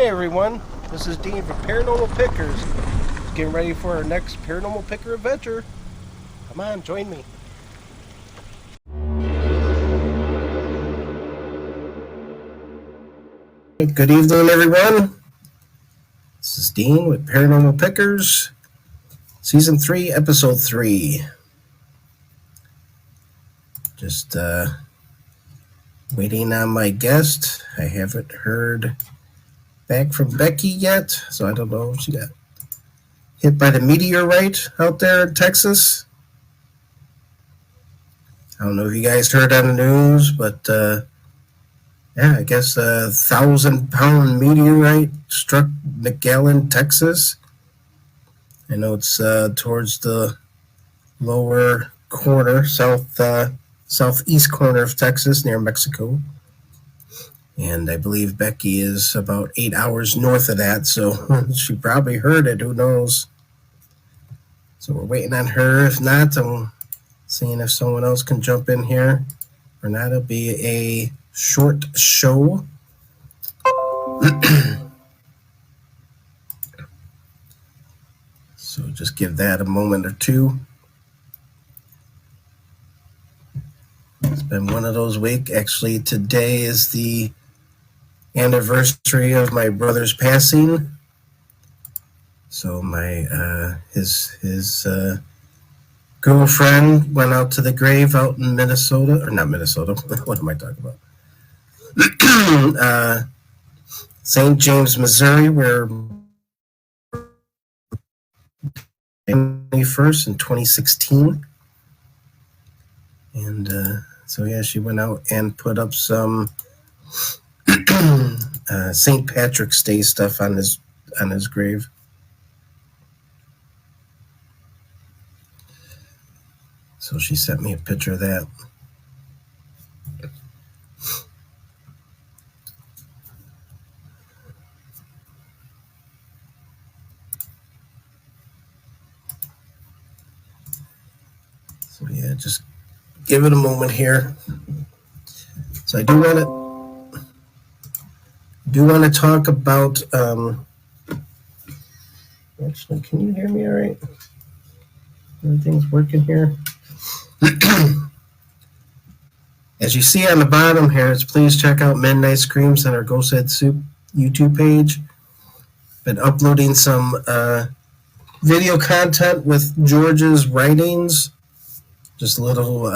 Hey everyone, this is Dean from Paranormal Pickers. Just getting ready for our next Paranormal Picker adventure. Come on, join me. Good evening everyone. This is Dean with Paranormal Pickers, Season 3, Episode 3. Just waiting on my guest. I haven't heard back from Becky yet, so I don't know if she got hit by the meteorite out there in Texas. I don't know if you guys heard on the news, but I guess a 1,000-pound meteorite struck McAllen, Texas. I know it's towards the lower corner, southeast corner of Texas, near Mexico. And I believe Becky is about 8 hours north of that, so she probably heard it, who knows. So we're waiting on her. If not, I'm seeing if someone else can jump in here. Or not, it'll be a short show. So just give that a moment or two. It's been one of those weeks. Actually, today is the anniversary of my brother's passing. So my his girlfriend went out to the grave out in Minnesota, or not Minnesota. What am I talking about? St. James, Missouri, where 21st in 2016, and so yeah, she went out and put up some St. Patrick's Day stuff on his grave. So she sent me a picture of that. So yeah, just give it a moment here. So I do want to talk about. Actually, can you hear me all right? Everything's working here. As you see on the bottom here, it's please check out Midnight Screams on our Ghost Head Soup YouTube page. Been uploading some video content with George's writings, just little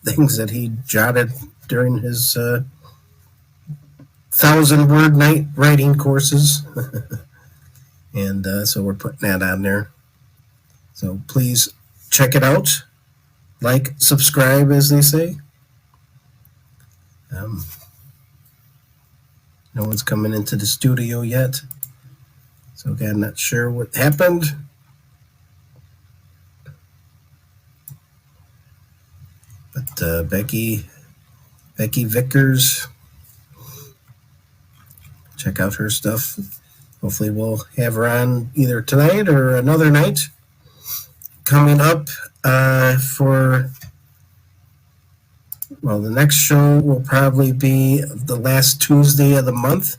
things that he jotted during his 1,000-word night writing courses. And so we're putting that on there. So please check it out. Like, subscribe, as they say. No one's coming into the studio yet. So again, not sure what happened. But Becky Vickers, check out her stuff. Hopefully we'll have her on either tonight or another night. Coming up for, well, the next show will probably be the last Tuesday of the month.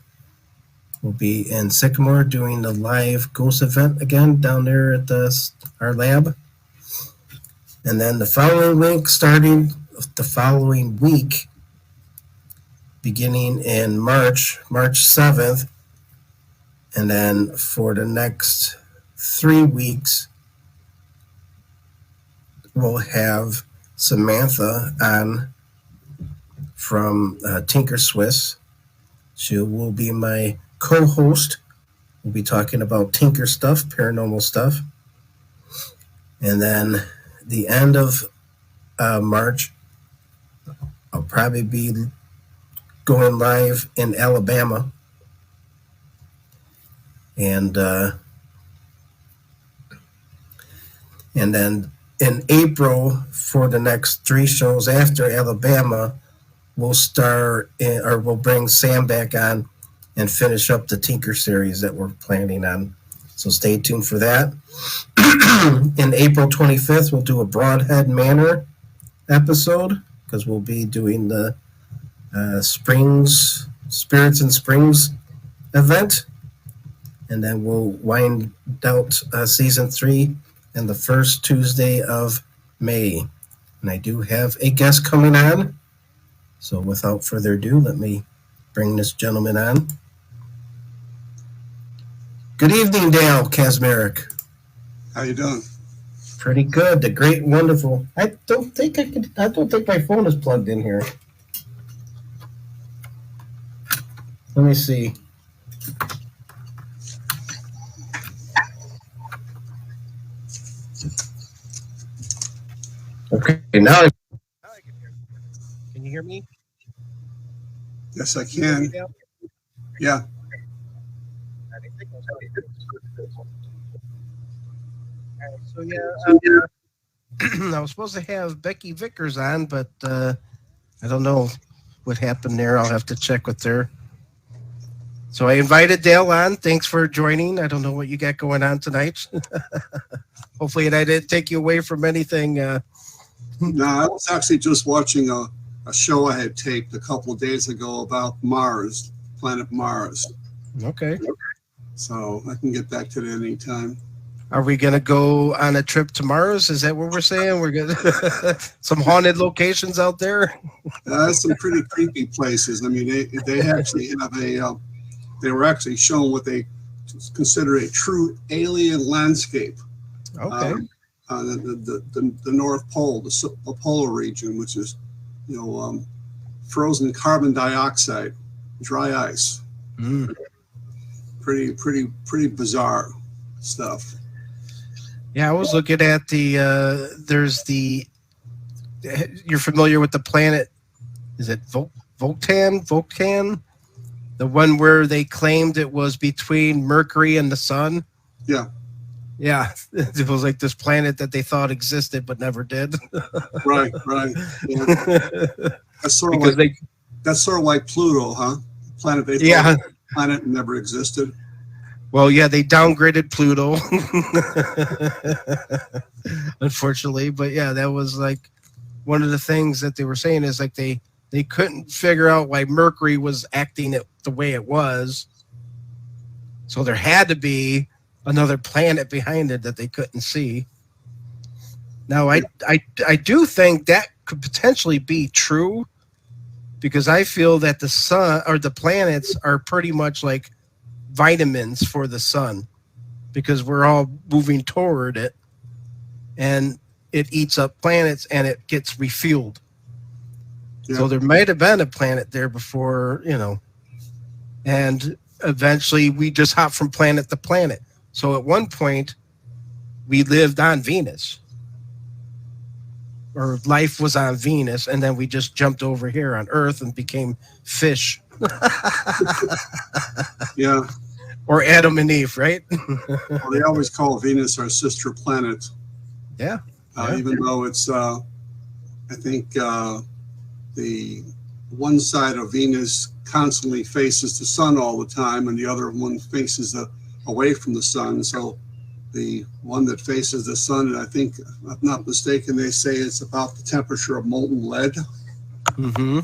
We'll be in Sycamore doing the live ghost event again down there at our lab. And then the following week, beginning in March 7th, and then for the next 3 weeks, we'll have Samantha on from Tinker Swiss. She will be my co-host. We'll be talking about Tinker stuff, paranormal stuff. And then the end of March, I'll probably be going live in Alabama. And then in April, for the next 3 shows after Alabama, we'll bring Sam back on and finish up the Tinker series that we're planning on. So stay tuned for that. In April 25th, we'll do a Broadhead Manor episode, because we'll be doing the Spirits and Springs event. and then we'll wind out season 3 and the first Tuesday of May. And I do have a guest coming on. So without further ado, let me bring this gentleman on. Good evening, Dale Kaczmarek. How you doing? Pretty good. The great, wonderful. I don't think my phone is plugged in here. Let me see. Okay, now I can hear you. Can you hear me? Yes, I can. Yeah. So I was supposed to have Becky Vickers on, but I don't know what happened there. I'll have to check with her. So I invited Dale on. Thanks for joining. I don't know what you got going on tonight. Hopefully I didn't take you away from anything. No, I was actually just watching a show I had taped a couple of days ago about Mars, planet Mars. Okay. So I can get back to that anytime. Are we going to go on a trip to Mars? Is that what we're saying? We're going to some haunted locations out there? Some pretty creepy places. I mean, they actually have they were actually showing what they consider a true alien landscape. Okay. The North Pole, the polar region, which is, frozen carbon dioxide, dry ice. Mm. Pretty bizarre stuff. Yeah, I was looking at you're familiar with the planet, is it Vulcan? The one where they claimed it was between Mercury and the sun? Yeah. Yeah, it was like this planet that they thought existed but never did. Right. Yeah. That's sort of like Pluto, huh? Planet they thought planet never existed. Well, yeah, they downgraded Pluto, unfortunately. But yeah, that was like one of the things that they were saying is like they couldn't figure out why Mercury was acting the way it was. So there had to be another planet behind it that they couldn't see. Now, I do think that could potentially be true because I feel that the sun or the planets are pretty much like vitamins for the sun because we're all moving toward it and it eats up planets and it gets refueled. Yeah. So there might have been a planet there before, and eventually we just hop from planet to planet. So at one point we lived on Venus or life was on Venus and then we just jumped over here on Earth and became fish. Yeah. Or Adam and Eve, right? Well, they always call Venus our sister planet. Yeah. Even though it's, I think the one side of Venus constantly faces the sun all the time and the other one faces away from the sun. So the one that faces the sun, and I think, if I'm not mistaken, they say it's about the temperature of molten lead. Mm-hmm.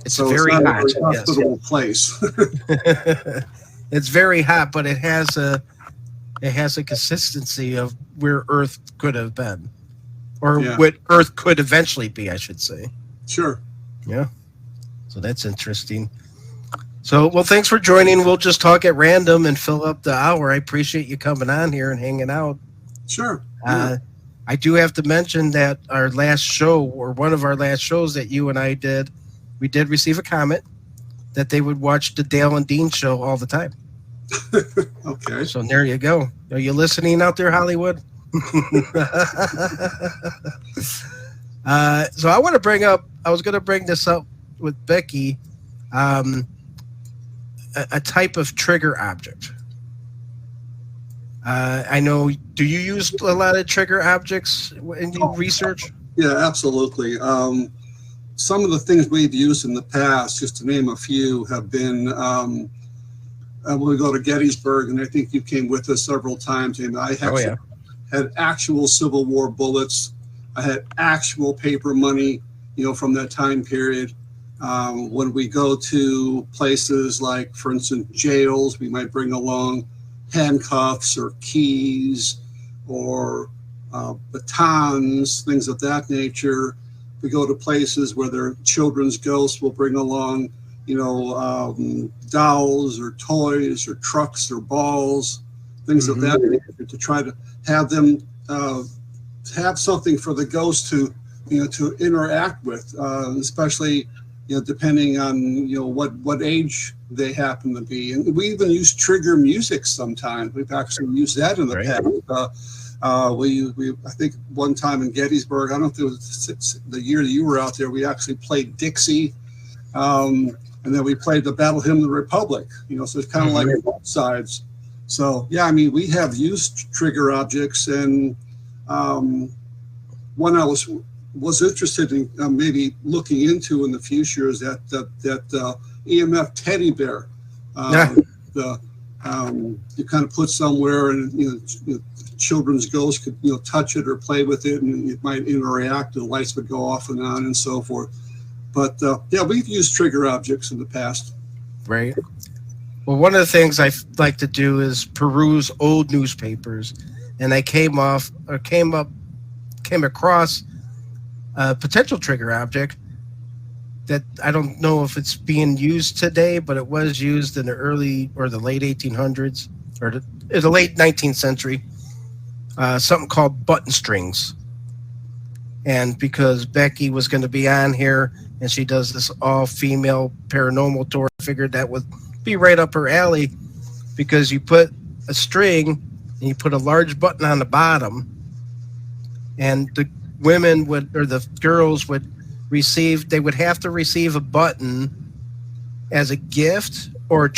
It's so very it's not hot. a very hospitable place. It's very hot, but it has a consistency of where Earth could have been, or what Earth could eventually be, I should say. Sure. Yeah. So that's interesting. So, well, thanks for joining. We'll just talk at random and fill up the hour. I appreciate you coming on here and hanging out. Sure. I do have to mention that our last show, or one of our last shows that you and I did, we did receive a comment that they would watch the Dale and Dean show all the time. Okay. So there you go. Are you listening out there, Hollywood? So I was going to bring this up with Becky, a type of trigger object. I know, do you use a lot of trigger objects in your research? Yeah, absolutely. Some of the things we've used in the past, just to name a few, have been when we go to Gettysburg, and I think you came with us several times, and I had actual Civil War bullets. I had actual paper money, from that time period. When we go to places like, for instance, jails, we might bring along handcuffs or keys or batons, things of that nature. We go to places where their children's ghosts will bring along, dolls or toys or trucks or balls, things of that nature, to try to have them have something for the ghost to interact with, especially depending on what age they happen to be. And we even use trigger music sometimes. We've actually used that in the past. I think one time in Gettysburg, I don't know if it was the year that you were out there, we actually played Dixie, and then we played the Battle Hymn of the Republic. So it's kind of like both sides. So yeah, I mean, we have used trigger objects, and one I was interested in maybe looking into in the future is that EMF teddy bear. You kind of put somewhere, and children's ghosts could touch it or play with it, and it might interact, and the lights would go off and on and so forth. But yeah, we've used trigger objects in the past. Right. Well, one of the things I like to do is peruse old newspapers, and I came across a potential trigger object that I don't know if it's being used today, but it was used in the early or the late 1800s or the late 19th century. Something called button strings. And because Becky was going to be on here and she does this all-female paranormal tour, I figured that would be right up her alley, because you put a string and you put a large button on the bottom, and the women or the girls would have to receive a button as a gift or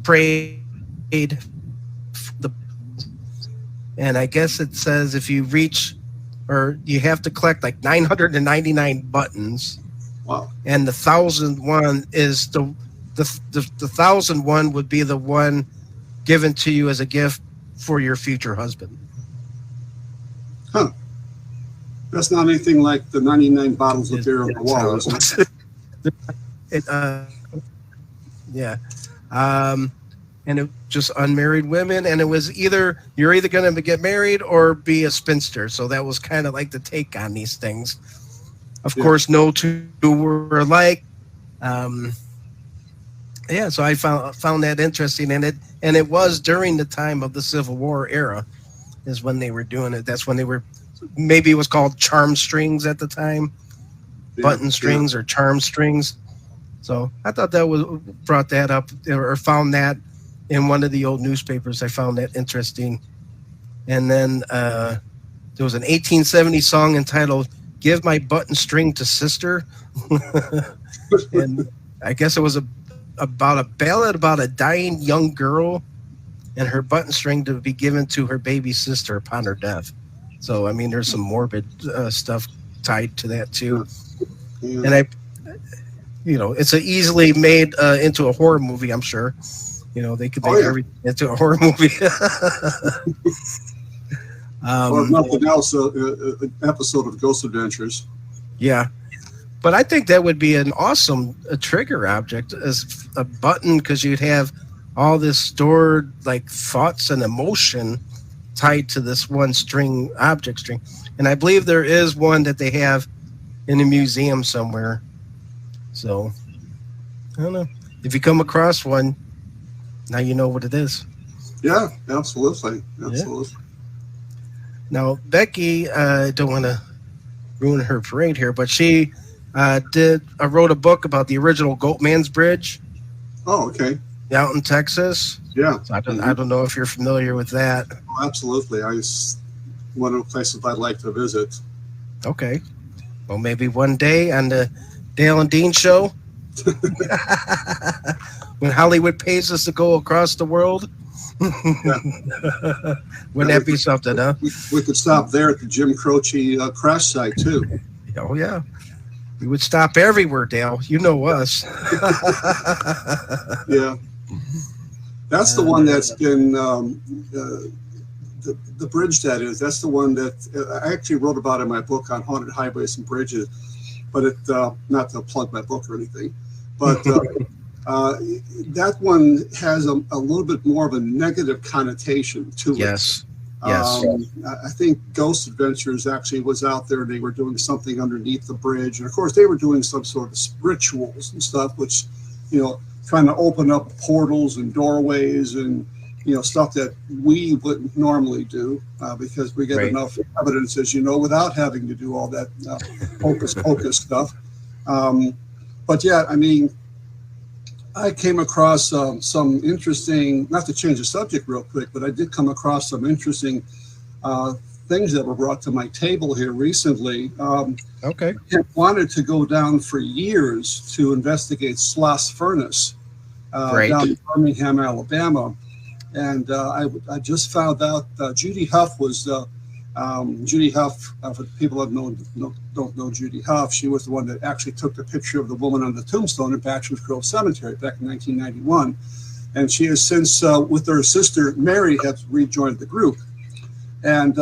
trade the. And I guess it says if you reach, or you have to collect like 999 buttons. Wow. And the 1,001 is the 1,001 would be the one given to you as a gift for your future husband. Huh. That's not anything like the 99 bottles of beer on the wall, is it? Yeah. And it just unmarried women, and it was you're either going to get married or be a spinster. So that was kind of like the take on these things. Of course, no two were alike. Yeah, so I found that interesting, and it was during the time of the Civil War era is when they were doing it. That's when they were, maybe it was called charm strings at the time, button strings or charm strings. So I thought brought that up, or found that in one of the old newspapers. I found that interesting. And then there was an 1870 song entitled "Give My Button String to Sister," and I guess it was about a ballad about a dying young girl and her button string to be given to her baby sister upon her death. So, I mean, there's some morbid stuff tied to that too. Yeah. And it's easily made into a horror movie, I'm sure. They could make everything into a horror movie. Or if nothing else, an episode of Ghost Adventures. Yeah. But I think that would be an awesome trigger object as a button, because you'd have all this stored like thoughts and emotion tied to this one object string. And I believe there is one that they have in a museum somewhere. So, I don't know. If you come across one, now you know what it is. Yeah, absolutely. Absolutely. Yeah. Now, Becky, I don't want to ruin her parade here, but she wrote a book about the original Goatman's Bridge. Oh, okay. Out in Texas. Yeah. So I don't know if you're familiar with that. Oh, absolutely. One of the places I'd like to visit. Okay. Well, maybe one day on the Dale and Dean show, when Hollywood pays us to go across the world. Wouldn't that be something, huh? We could stop there at the Jim Croce crash site, too. Oh, yeah. We would stop everywhere, Dale. You know us. Yeah. That's the one that's been, the bridge that is, that's the one that I actually wrote about in my book on haunted highways and bridges, but not to plug my book or anything, but That one has a little bit more of a negative connotation to it. Yes. I think Ghost Adventures actually was out there. They were doing something underneath the bridge. And of course, they were doing some sort of rituals and stuff, which, trying to open up portals and doorways and, stuff that we wouldn't normally do because we get enough evidence, as you know, without having to do all that hocus pocus stuff. But yeah, I mean, I came across some interesting, not to change the subject real quick, but I did come across some interesting things that were brought to my table here recently. Okay. I wanted to go down for years to investigate Sloss Furnace down in Birmingham, Alabama. And I just found out Judy Huff was, Judy Huff, for people that don't know Judy Huff, she was the one that actually took the picture of the woman on the tombstone at Bachelor's Grove Cemetery back in 1991. And she has since, with her sister Mary, have rejoined the group. And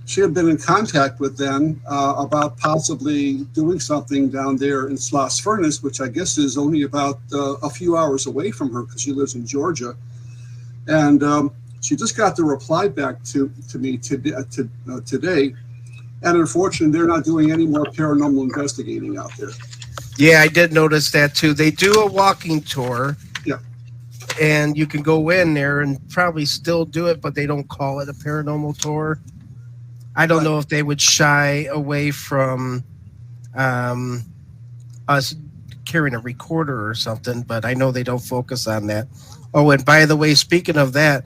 she had been in contact with them about possibly doing something down there in Sloss Furnace, which I guess is only about a few hours away from her because she lives in Georgia. And she just got the reply back to me today. And unfortunately, they're not doing any more paranormal investigating out there. Yeah, I did notice that too. They do a walking tour. Yeah. And you can go in there and probably still do it, but they don't call it a paranormal tour. I don't know if they would shy away from us carrying a recorder or something, but I know they don't focus on that. Oh, and by the way, speaking of that,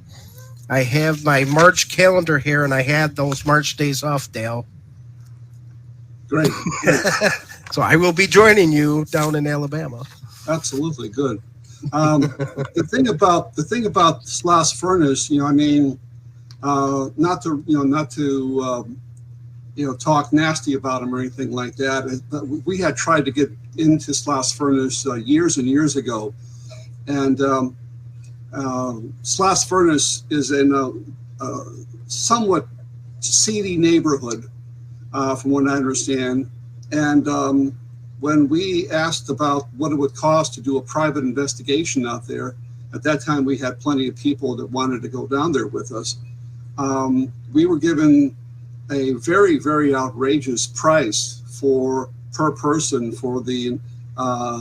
I have my March calendar here, and I had those March days off, Dale. Great. So I will be joining you down in Alabama. Absolutely good. The thing about Sloss Furnace, I mean, not to talk nasty about them or anything like that. But we had tried to get into Sloss Furnace years and years ago, and Sloss Furnace is in a somewhat seedy neighborhood, from what I understand. And when we asked about what it would cost to do a private investigation out there, at that time we had plenty of people that wanted to go down there with us. We were given a very, very outrageous price per person for the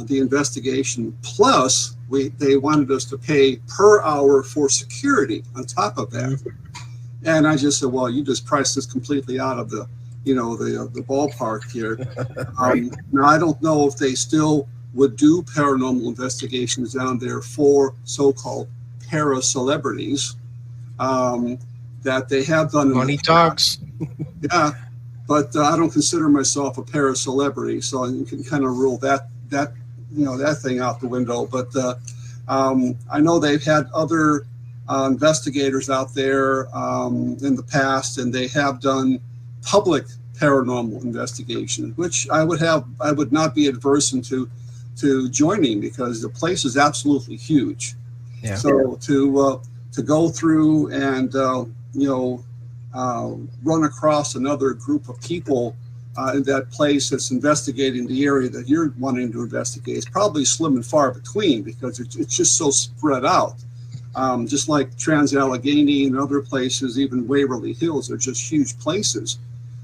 investigation. Plus, they wanted us to pay per hour for security on top of that. And I just said, well, you just priced this completely out of the ballpark here. Now, I don't know if they still would do paranormal investigations down there for so-called para-celebrities that they have done. Money talks. Yeah, but I don't consider myself a para-celebrity, so you can kind of rule that thing out the window. But I know they've had other investigators out there in the past, and they have done public paranormal investigation, which I would not be adverse to joining, because the place is absolutely huge. Yeah. So to go through and run across another group of people in that place that's investigating the area that you're wanting to investigate is probably slim and far between, because it's just so spread out. Just like Trans-Allegheny and other places, even Waverly Hills are just huge places.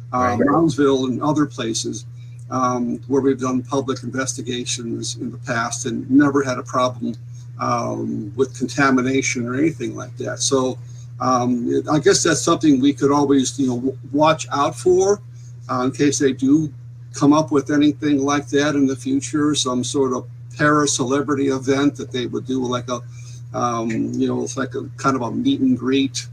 Brownsville and other places where we've done public investigations in the past and never had a problem with contamination or anything like that. So I guess that's something we could always watch out for in case they do come up with anything like that in the future, some sort of para-celebrity event that they would do, like a it's like a kind of a meet and greet,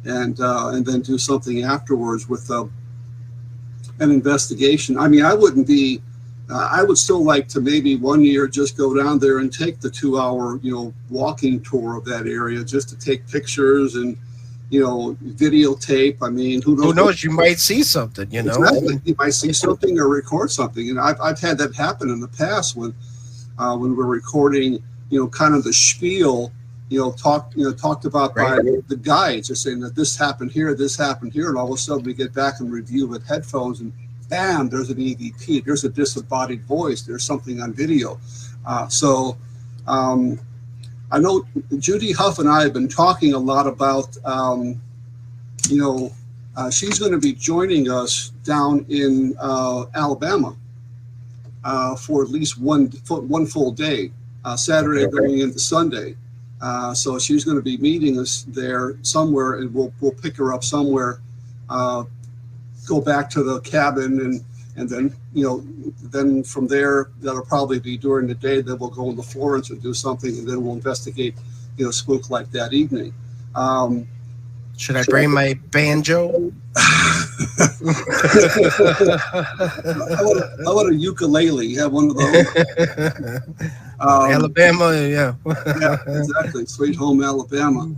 and then do something afterwards with an investigation. I mean, I would still like to maybe one year just go down there and take the 2-hour, walking tour of that area, just to take pictures and, videotape. I mean, who knows? You might see something, Exactly. You might see something or record something. And I've had that happen in the past when we're recording, kind of the spiel, talked about by the guides. They're saying that this happened here, and all of a sudden we get back and review with headphones, and bam, there's an EVP, there's a disembodied voice, there's something on video. So I know Judy Huff and I have been talking a lot about, she's going to be joining us down in Alabama for at least one full day, Saturday going into Sunday. So she's going to be meeting us there somewhere, and we'll pick her up somewhere, go back to the cabin, and then then from there that'll probably be during the day. Then we'll go into Florence and do something, and then we'll investigate spook like that evening. Should I bring my banjo? How about a ukulele? You have one of those? Alabama, yeah. Yeah, exactly. Sweet home Alabama.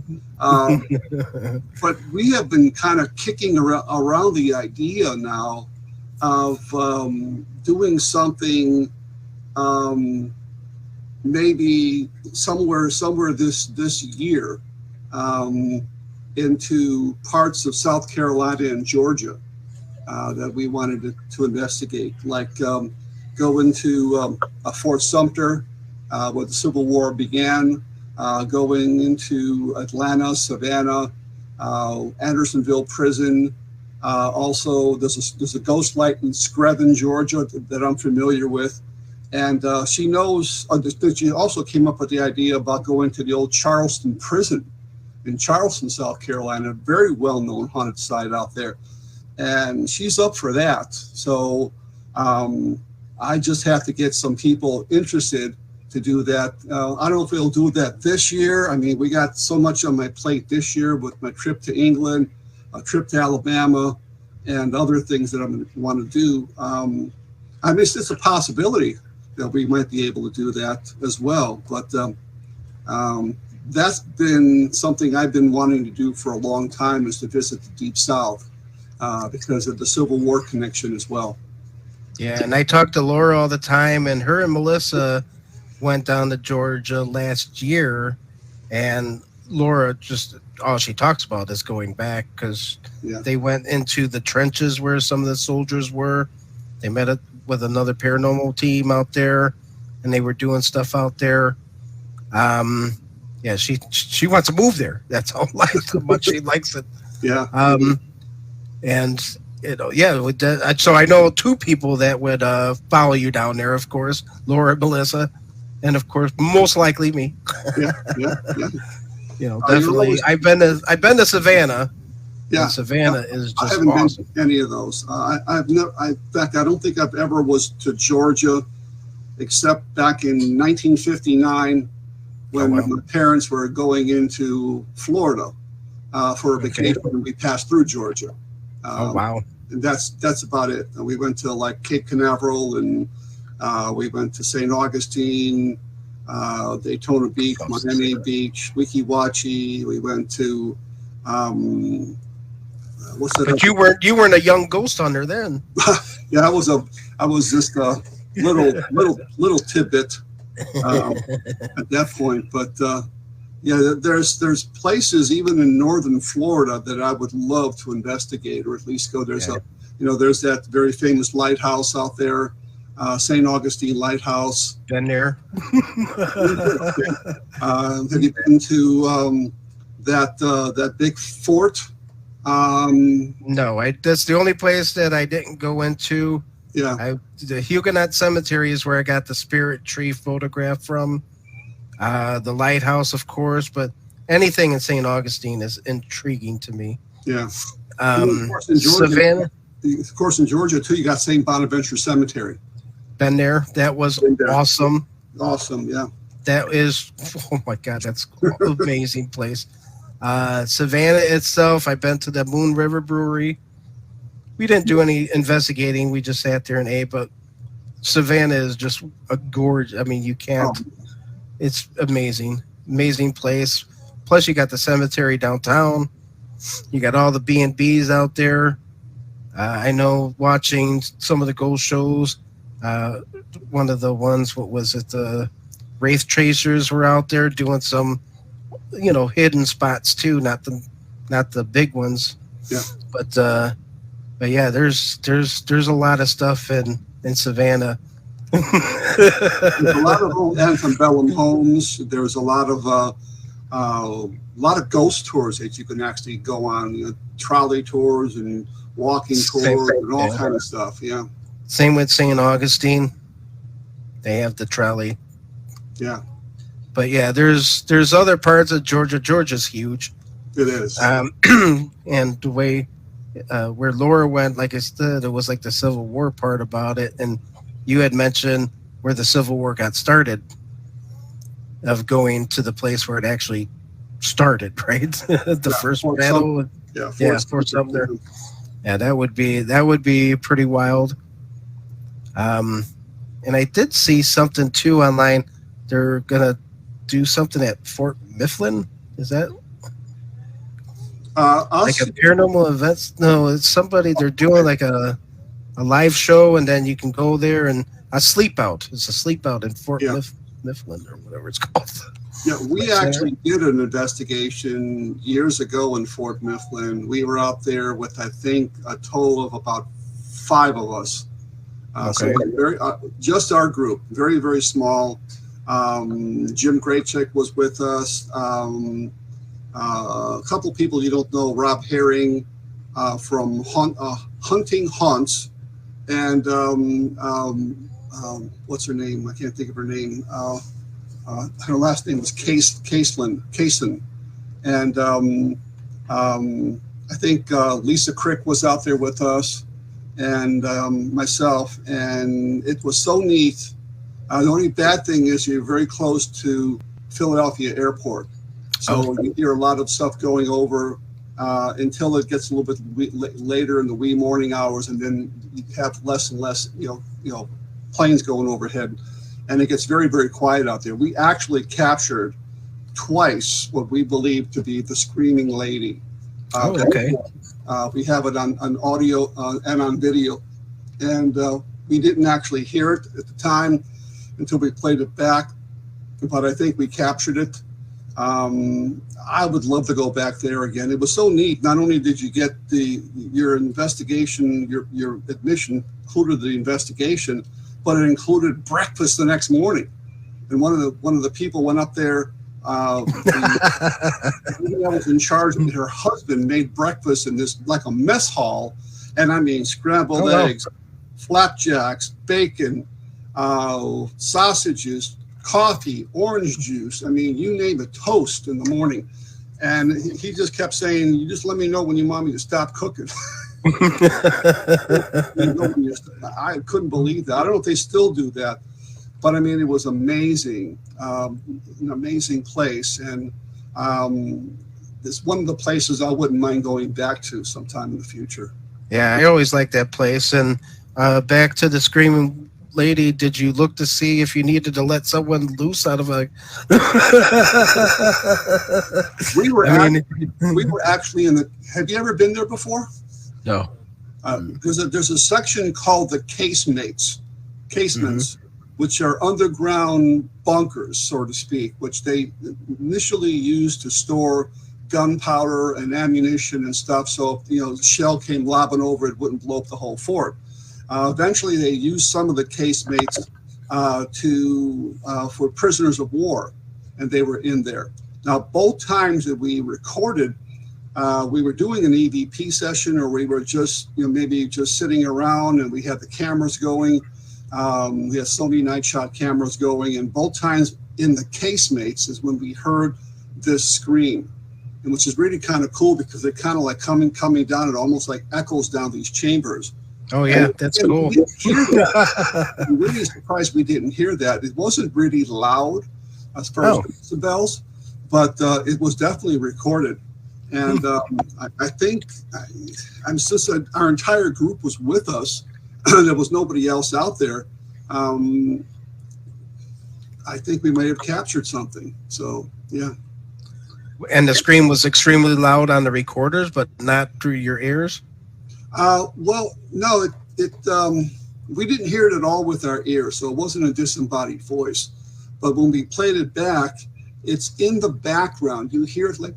But we have been kind of kicking around the idea now of doing something maybe somewhere this year into parts of South Carolina and Georgia that we wanted to investigate, like go into Fort Sumter, where the Civil War began, going into Atlanta, Savannah, Andersonville Prison. Also, there's a ghost light in Screven, Georgia, that I'm familiar with. And she knows, she also came up with the idea about going to the old Charleston Prison in Charleston, South Carolina, a very well-known haunted site out there. And she's up for that. So I just have to get some people interested to do that. I don't know if we'll do that this year. I mean, we got so much on my plate this year with my trip to England, a trip to Alabama, and other things that I'm going to want to do. I mean, it's a possibility that we might be able to do that as well. But that's been something I've been wanting to do for a long time, is to visit the Deep South because of the Civil War connection as well. Yeah, and I talk to Laura all the time, and her and Melissa went down to Georgia last year, and Laura just all she talks about is going back because they went into the trenches where some of the soldiers were. They met up with another paranormal team out there, and they were doing stuff out there. Yeah, she wants to move there. That's how much she likes it. Yeah. And so I know two people that would follow you down there. Of course, Laura, Melissa, and of course, most likely me. Yeah. Definitely. I've been to Savannah. Yeah, Savannah is just I haven't awesome. been to any of those. I've never. In fact, I don't think I've ever was to Georgia, except back in 1959 when my parents were going into Florida for a vacation, and we passed through Georgia. Wow! And that's about it. And we went to like Cape Canaveral, and we went to St. Augustine, Daytona Beach, Miami Beach, Weeki Wachee. We went to. What's that? But you weren't a young ghost hunter then. Yeah, I was just a little tidbit at that point. But there's places even in northern Florida that I would love to investigate, or at least go. There's there's that very famous lighthouse out there, St. Augustine Lighthouse. Been there. Have you been to that big fort? No, that's the only place that I didn't go into. Yeah. The Huguenot Cemetery is where I got the spirit tree photograph from. The lighthouse, of course, but anything in St. Augustine is intriguing to me. Yeah. Savannah. Of course, in Georgia too, you got St. Bonaventure Cemetery. Been there. That was awesome. Awesome, yeah. That is, oh my God, that's an amazing place. Savannah itself, I've been to the Moon River Brewery. We didn't do any investigating. We just sat there and ate, but Savannah is just a gorge. I mean, you can't, it's amazing. Amazing place. Plus you got the cemetery downtown. You got all the B&Bs out there. I know watching some of the ghost shows, one of the ones, what was it? The Wraith Tracers were out there doing some, hidden spots too, not the big ones. Yeah. But yeah, there's a lot of stuff in Savannah. There's a lot of old antebellum homes. There's a lot of ghost tours that you can actually go on, trolley tours and walking tours and all kind of stuff. Yeah. Same with St. Augustine. They have the trolley. Yeah. But yeah, there's other parts of Georgia. Georgia's huge. It is. And the way where Laura went, like I said, it was like the Civil War part about it. And you had mentioned where the Civil War got started, of going to the place where it actually started, right? The first Fort battle. Fort Sumter. Yeah, that would be pretty wild. And I did see something too online. They're gonna do something at Fort Mifflin. Is that like a paranormal events? No, it's somebody. They're doing like a live show, and then you can go there and a sleep out. It's a sleep out in Fort Mifflin or whatever it's called. Yeah, we actually did an investigation years ago in Fort Mifflin. We were out there with, I think, a total of about 5 of us. So very, just our group, very, very small. Jim Graychick was with us. A couple people you don't know, Rob Herring from Hunting Haunts, and what's her name? I can't think of her name. Her last name was Kaysen. And I think Lisa Crick was out there with us, and myself, and it was so neat. The only bad thing is you're very close to Philadelphia Airport, so you hear a lot of stuff going over until it gets a little bit later in the wee morning hours, and then you have less and less, planes going overhead, and it gets very, very quiet out there. We actually captured twice what we believe to be the screaming lady. We have it on audio and on video, and we didn't actually hear it at the time until we played it back, but I think we captured it. I would love to go back there again. It was so neat. Not only did you get your investigation, your admission included the investigation, but it included breakfast the next morning. And one of the people went up there. I was in charge, and her husband made breakfast in this like a mess hall, and I mean scrambled eggs, flapjacks, bacon, sausages, coffee, orange juice. I mean, you name it, toast in the morning. And he just kept saying, "You just let me know when you want me to stop cooking." I couldn't believe that. I don't know if they still do that, but I mean, it was amazing, an amazing place, and it's one of the places I wouldn't mind going back to sometime in the future. Yeah, I always like that place. And back to the screaming lady, did you look to see if you needed to let someone loose out of a? we were actually in the. Have you ever been there before? No. There's a section called the casements, which are underground bunkers, so to speak, which they initially used to store gunpowder and ammunition and stuff. So if, the shell came lobbing over, it wouldn't blow up the whole fort. Eventually, they used some of the casemates for prisoners of war, and they were in there. Now, both times that we recorded, we were doing an EVP session, or we were just, maybe just sitting around, and we had the cameras going. We had Sony night shot cameras going, and both times in the casemates is when we heard this scream, and which is really kind of cool because it kind of like coming down, it almost like echoes down these chambers. Oh yeah, that's cool. I'm really surprised we didn't hear that. It wasn't really loud as far as decibels, but it was definitely recorded. And I think since our entire group was with us, there was nobody else out there. I think we may have captured something. So yeah. And the scream was extremely loud on the recorders, but not through your ears. Well, no, we didn't hear it at all with our ears, so it wasn't a disembodied voice. But when we played it back, it's in the background. You hear it like,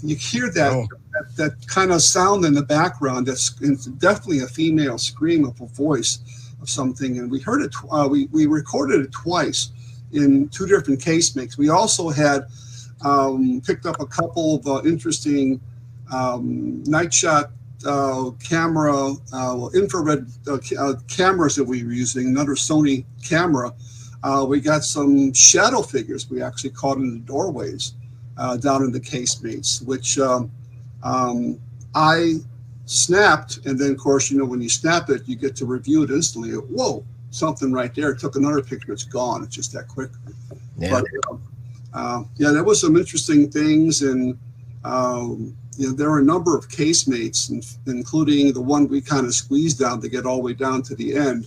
you hear that kind of sound in the background. It's definitely a female scream of a voice, something, and we heard it. We recorded it twice in two different case mix. We also had picked up a couple of interesting night shot camera, infrared cameras that we were using, another Sony camera. We got some shadow figures we actually caught in the doorways down in the casemates, which I snapped. And then, of course, when you snap it, you get to review it instantly. Whoa, something right there. Took another picture. It's gone. It's just that quick. Yeah. But there was some interesting things. And there were a number of casemates, including the one we kind of squeezed down to get all the way down to the end,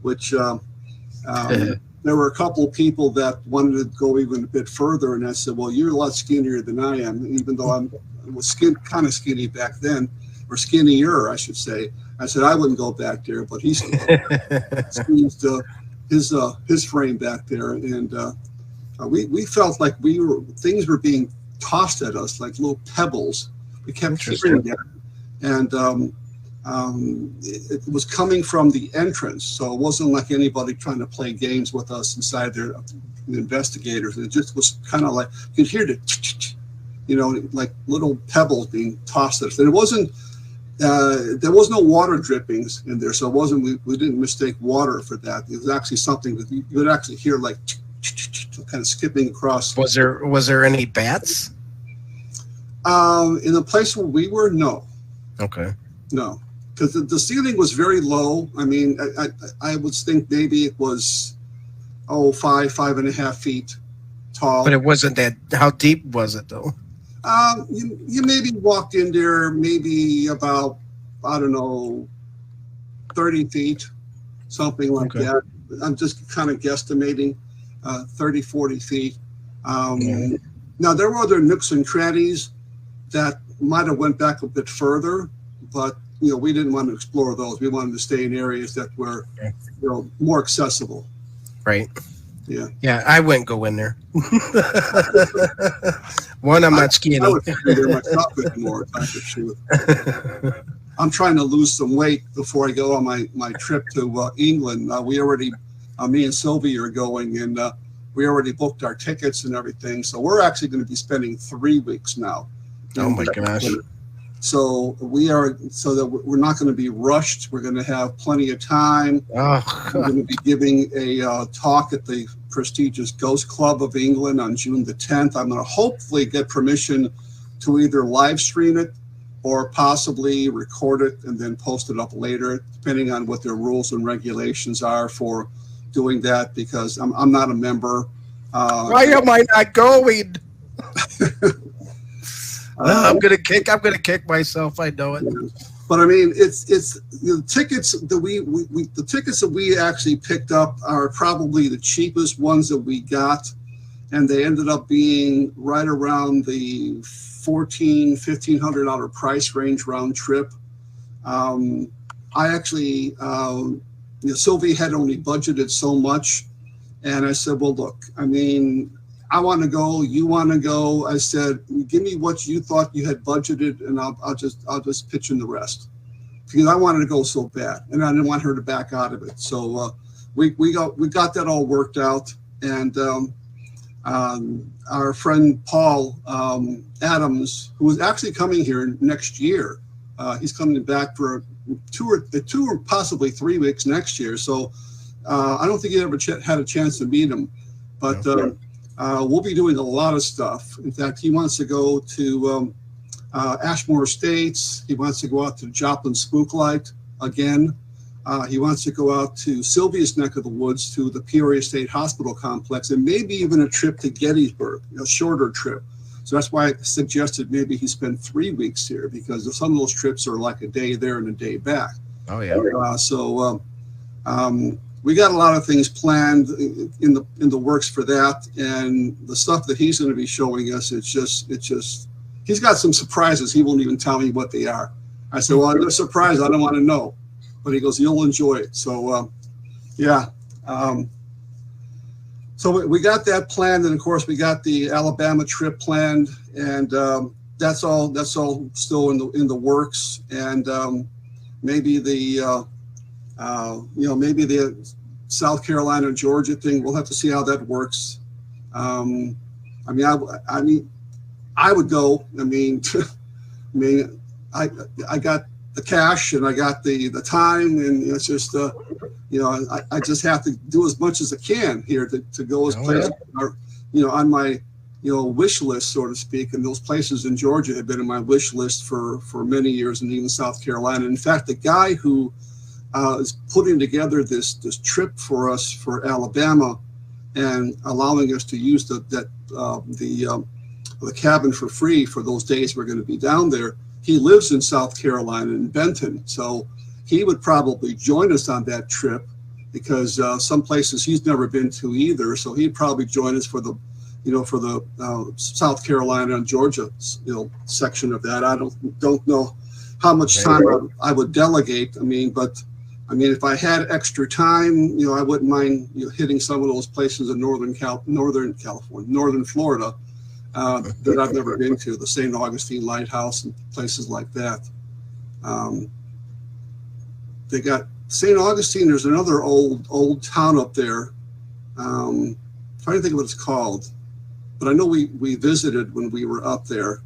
which there were a couple of people that wanted to go even a bit further. And I said, well, you're a lot skinnier than I am, even though I was kind of skinny back then, or skinnier, I should say. I said, I wouldn't go back there, but he squeezed his frame back there. And we felt like things were being tossed at us like little pebbles. We kept hearing that. And it was coming from the entrance, so it wasn't like anybody trying to play games with us inside there, the investigators. It just was kind of like you could hear the, like little pebbles being tossed at us. And it wasn't. There was no water drippings in there, so it wasn't. We didn't mistake water for that. It was actually something that you would actually hear like kind of skipping across. Was there any bats? In the place where we were, no. Okay. No. Because the ceiling was very low. I mean, I would think maybe it was, 5.5 feet tall. But it wasn't that. How deep was it though? You maybe walked in there maybe about, 30 feet, something like that. I'm just kind of guesstimating 30, 40 feet. Now, there were other nooks and crannies that might have went back a bit further, but we didn't want to explore those. We wanted to stay in areas that were, more accessible. Right. Yeah. Yeah, I wouldn't go in there. One, I'm not skinny. I would stay there myself anymore. I'm trying to lose some weight before I go on my trip to England. Me and Sylvie are going, and we already booked our tickets and everything. So we're actually going to be spending 3 weeks now. Oh my gosh. So that we're not going to be rushed. We're going to have plenty of time. Oh. We're going to be giving a talk at the prestigious Ghost Club of England on June the 10th. I'm going to hopefully get permission to either live stream it or possibly record it and then post it up later, depending on what their rules and regulations are for doing that, because I'm not a member. Why am I not going? I'm gonna kick myself. I know it. But I mean, it's the tickets that the tickets that we actually picked up are probably the cheapest ones that we got, and they ended up being right around the $1,500 price range round trip. I actually, Sylvie had only budgeted so much, and I said, well, look, I mean, I want to go. You want to go? I said, give me what you thought you had budgeted, and I'll just pitch in the rest, because I wanted to go so bad, and I didn't want her to back out of it. So we got that all worked out, and our friend Paul Adams, who is actually coming here next year, he's coming back for two or possibly 3 weeks next year. So I don't think he ever had a chance to meet him, but. We'll be doing a lot of stuff. In fact, he wants to go to Ashmore Estates. He wants to go out to Joplin Spooklight again. He wants to go out to Sylvia's neck of the woods, to the Peoria State Hospital complex, and maybe even a trip to Gettysburg, a shorter trip. So that's why I suggested maybe he spend 3 weeks here, because some of those trips are like a day there and a day back. Oh yeah. We got a lot of things planned in the works for that, and the stuff that he's going to be showing us, it's just he's got some surprises. He won't even tell me what they are. I said, well, I'm surprised. I don't want to know, but he goes, you'll enjoy it. So yeah. So we got that planned, and of course we got the Alabama trip planned, and that's all still in the works, and maybe the Maybe the South Carolina, Georgia thing. We'll have to see how that works. I mean, I would go. I mean, I got the cash and I got the time, and it's just I just have to do as much as I can here to go as places are on my wish list, so to speak. And those places in Georgia have been in my wish list for many years, and even South Carolina. In fact, the guy who is putting together this trip for us for Alabama and allowing us to use the cabin for free for those days we're going to be down there. He lives in South Carolina in Benton, so he would probably join us on that trip because some places he's never been to either. So he'd probably join us for the South Carolina and Georgia section of that. I don't know how much time I would delegate. I mean, if I had extra time, I wouldn't mind hitting some of those places in northern California, northern Florida that I've never been to, the St. Augustine Lighthouse and places like that. They got St. Augustine. There's another old town up there. Trying to think of what it's called, but I know we visited when we were up there.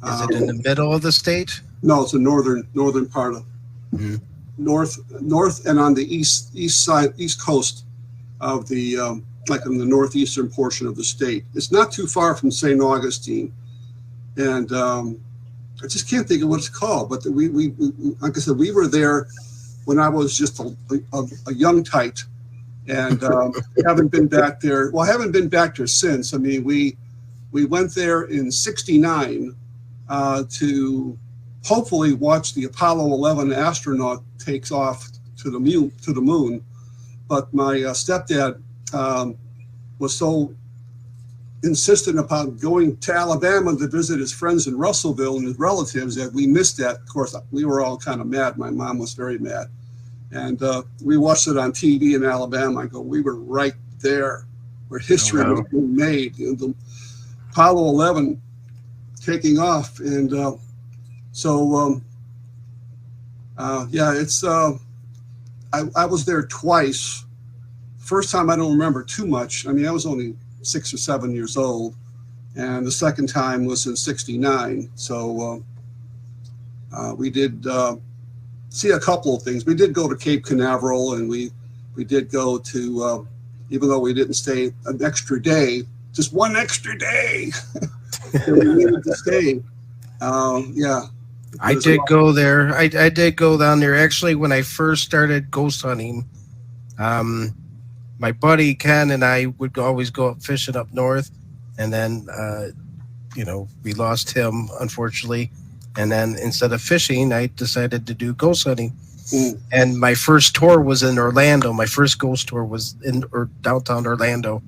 Is it in the middle of the state? No, it's a northern part of. Mm-hmm. North and on the east coast of the like in the northeastern portion of the state. It's not too far from St. Augustine, and I just can't think of what it's called. But we like I said, we were there when I was just a young tite, and haven't been back there. Well, I haven't been back there since. I mean, we went there in '69 to hopefully watch the Apollo 11 astronaut takes off to the moon. But my stepdad was so insistent upon going to Alabama to visit his friends in Russellville and his relatives that we missed that. Of course, we were all kind of mad. My mom was very mad. And we watched it on TV in Alabama. I go, we were right there where history was being made. The Apollo 11 taking off. And it's I was there twice. First time I don't remember too much. I mean, I was only 6 or 7 years old, and the second time was in '69. So we did see a couple of things. We did go to Cape Canaveral, and we did go to even though we didn't stay an extra day, just one extra day. We needed to stay. I did go there. I did go down there. Actually, when I first started ghost hunting, my buddy Ken and I would always go up fishing up north, and then we lost him, unfortunately. And then instead of fishing, I decided to do ghost hunting. And my first tour was in Orlando. My first ghost tour was in downtown Orlando.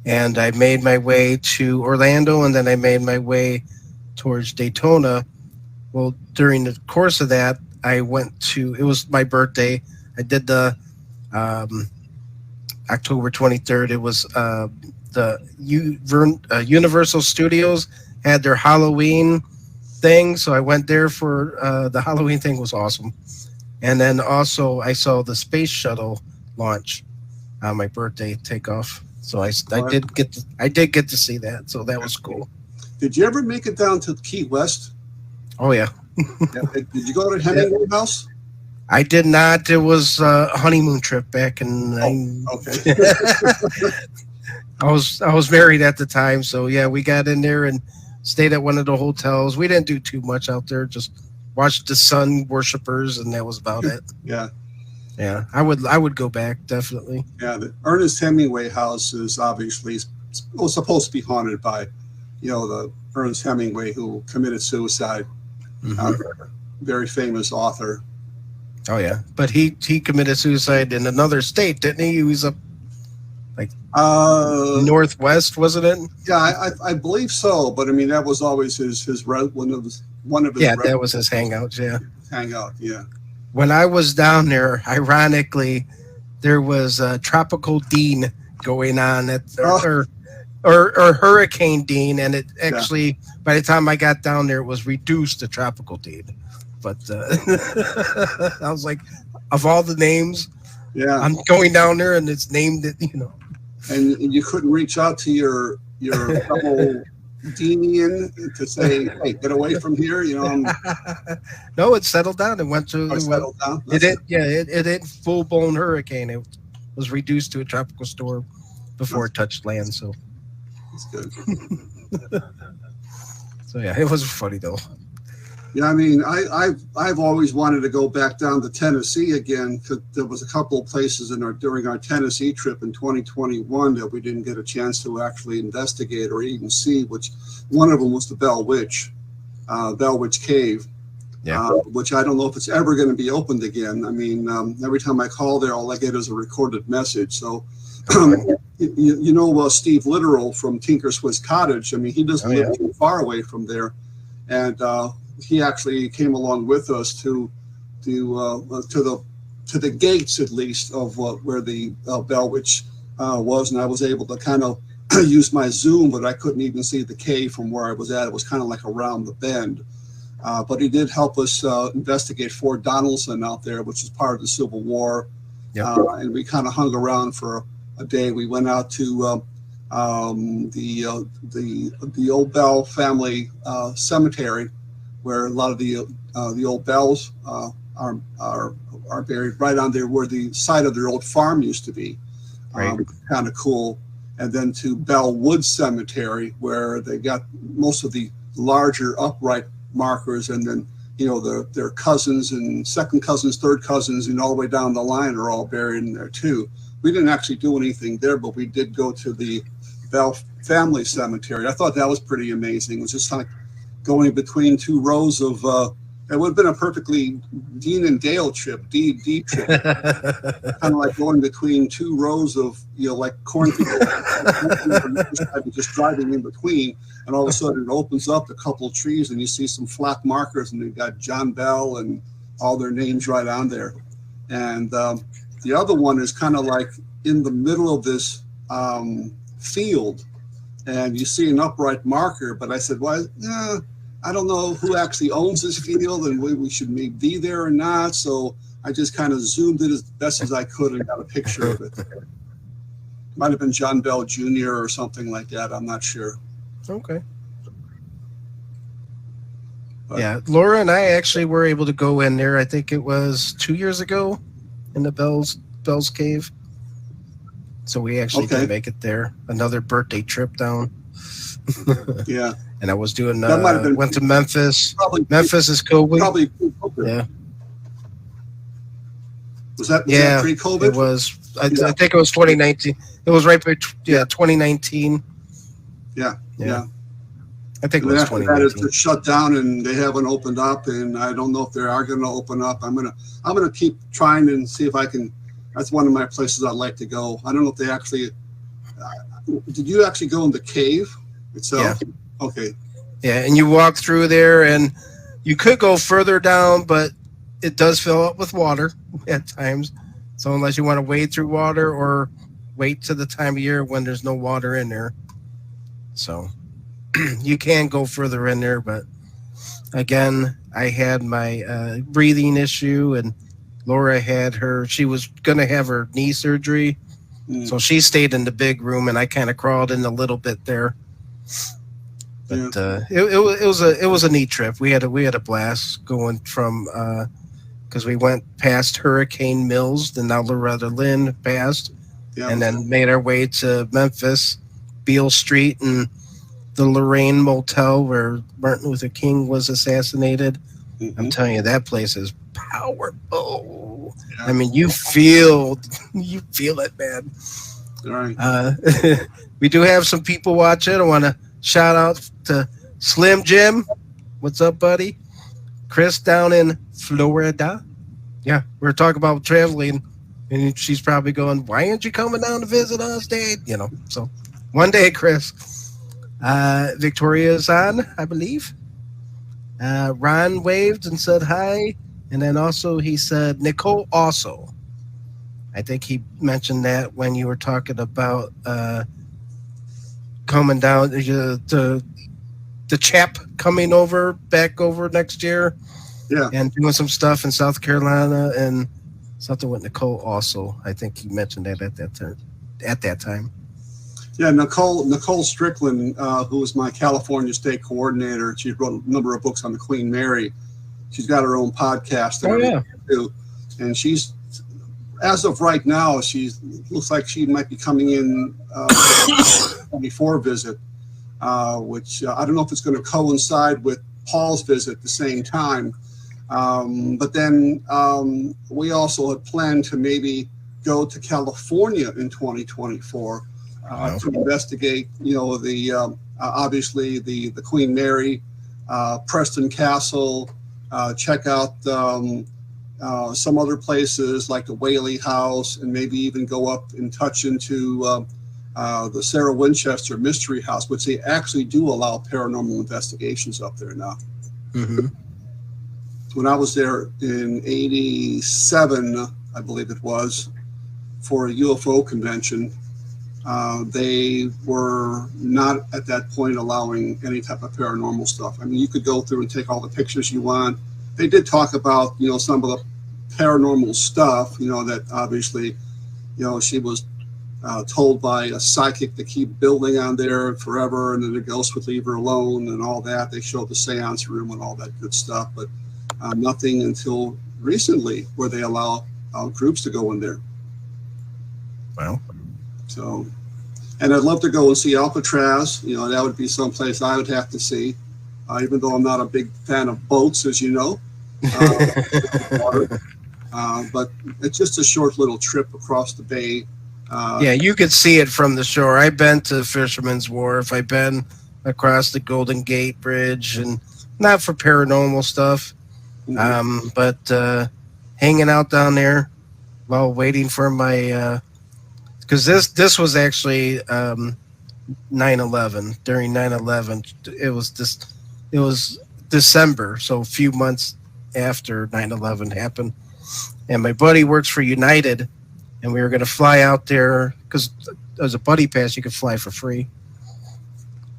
And I made my way to Orlando, and then I made my way towards Daytona. Well, during the course of that, I went to, it was my birthday. I did the October 23rd. It was the Universal Studios had their Halloween thing. So I went there for the Halloween thing. Was awesome. And then also I saw the space shuttle launch on my birthday takeoff. So I did get to see that. So that was cool. Did you ever make it down to Key West? Oh, yeah. Did you go to Hemingway House? I did not. It was a honeymoon trip back in. Okay. I was married at the time, so yeah, we got in there and stayed at one of the hotels. We didn't do too much out there; just watched the sun worshippers, and that was about it. Yeah. Yeah, I would go back definitely. Yeah, the Ernest Hemingway House is obviously supposed to be haunted by, the Ernest Hemingway who committed suicide. Very famous author. Oh yeah, but he committed suicide in another state, didn't he? He was up like northwest, wasn't it? Yeah, I believe so. But I mean, that was always one of his. Yeah, that was his hangout. Yeah, hangout. Yeah. When I was down there, ironically, there was Tropical Dean going on at or Hurricane Dean, and it actually by the time I got down there, it was reduced to Tropical Dean. but I was like, of all the names, Yeah. I'm going down there and it's named it, And you couldn't reach out to your fellow Deanian to say, "Hey, get away from here." No, it settled down and went to. I settled down. It did, yeah. It didn't full blown hurricane. It was reduced to a tropical storm before it touched land. So, That's good. so yeah, it was funny though. Yeah, I mean, I've always wanted to go back down to Tennessee again, because there was a couple of places during our Tennessee trip in 2021 that we didn't get a chance to actually investigate or even see. Which one of them was the Bell Witch Cave, which I don't know if it's ever going to be opened again. I mean, every time I call there, all I get is a recorded message. So, Steve Literal from Tinker Swiss Cottage. I mean, he doesn't live too far away from there, and he actually came along with us to the gates, at least, of where the Bell Witch was, and I was able to kind of use my zoom, but I couldn't even see the cave from where I was at. It was kind of like around the bend. But he did help us investigate Fort Donelson out there, which is part of the Civil War. Yep. And we kind of hung around for a day. We went out to the old Bell family cemetery, where a lot of the old Bells are buried right on there where the site of their old farm used to be. Right. Kind of cool. And then to Bell Woods Cemetery, where they got most of the larger upright markers, and then their cousins and second cousins, third cousins, and all the way down the line are all buried in there too. We didn't actually do anything there, but we did go to the Bell family cemetery. I thought that was pretty amazing. It was just like going between two rows of it would have been a perfectly Dean and Dale trip, D trip, kind of like going between two rows of like cornfields, just driving in between, and all of a sudden it opens up a couple of trees and you see some flat markers, and they've got John Bell and all their names right on there. And the other one is kind of like in the middle of this field, and you see an upright marker, but I said, well, I don't know who actually owns this field and we should maybe be there or not. So I just kind of zoomed it as best as I could and got a picture of it. Might have been John Bell Jr. or something like that. I'm not sure. Okay. But, yeah, Laura and I actually were able to go in there. I think it was 2 years ago in the Bell's Cave. So we actually did make it there. Another birthday trip down. Yeah. And I was doing, went to Memphis. Memphis is COVID. Probably pre-COVID. Yeah. Was that pre-COVID? It was. I think it was 2019. It was right before, 2019. Yeah. I think it was 2019. It's shut down and they haven't opened up, and I don't know if they are going to open up. I'm gonna keep trying and see if I can. That's one of my places I'd like to go. I don't know if they actually. Did you actually go in the cave itself? Yeah. Okay. Yeah, and you walk through there, and you could go further down, but it does fill up with water at times. So unless you want to wade through water or wait to the time of year when there's no water in there. So you can go further in there, but again, I had my breathing issue, and Laura had she was going to have her knee surgery. So she stayed in the big room, and I kind of crawled in a little bit there. But it was a neat trip. We had a blast going from because we went past Hurricane Mills, then now Loretta Lynn passed, and then made our way to Memphis, Beale Street, and the Lorraine Motel where Martin Luther King was assassinated. Mm-hmm. I'm telling you, that place is powerful. Yeah. I mean, you feel it, man. All right. We do have some people watching. I want to shout out to Slim Jim. What's up, buddy? Chris down in Florida. Yeah, we're talking about traveling, and she's probably going, why aren't you coming down to visit us, Dave? So one day, Chris. Victoria's on, I believe. Ron waved and said hi. And then also he said, Nicole also. I think he mentioned that when you were talking about coming down, the chap coming back over next year. Yeah. and doing some stuff in South Carolina and something with Nicole also. I think he mentioned that at that time. At that time. Yeah, Nicole Strickland, who was my California state coordinator, she wrote a number of books on the Queen Mary. She's got her own podcast and Oh yeah. everything too. And she's, as of right now, she's looks like she might be coming in before visit, which I don't know if it's going to coincide with Paul's visit at the same time. But then we also had planned to maybe go to California in 2024 to investigate, the obviously the Queen Mary, Preston Castle, check out some other places like the Whaley House, and maybe even go up and touch into the Sarah Winchester Mystery House, which they actually do allow paranormal investigations up there now. Mm-hmm. When I was there in '87, I believe it was, for a UFO convention, they were not at that point allowing any type of paranormal stuff. I mean, you could go through and take all the pictures you want. They did talk about, some of the paranormal stuff, that obviously, she was told by a psychic to keep building on there forever, and then the ghost would leave her alone and all that. They showed the seance room and all that good stuff, but nothing until recently where they allow groups to go in there. Well, so, and I'd love to go and see Alcatraz. That would be someplace I would have to see, even though I'm not a big fan of boats, as you know. But it's just a short little trip across the bay. Yeah, you could see it from the shore. I've been to Fisherman's Wharf. I've been across the Golden Gate Bridge, and not for paranormal stuff, but hanging out down there while waiting for my. Because this was actually 9/11. During 9/11, it was December, so a few months after 9/11 happened. And my buddy works for United, and we were going to fly out there because there's a buddy pass you could fly for free.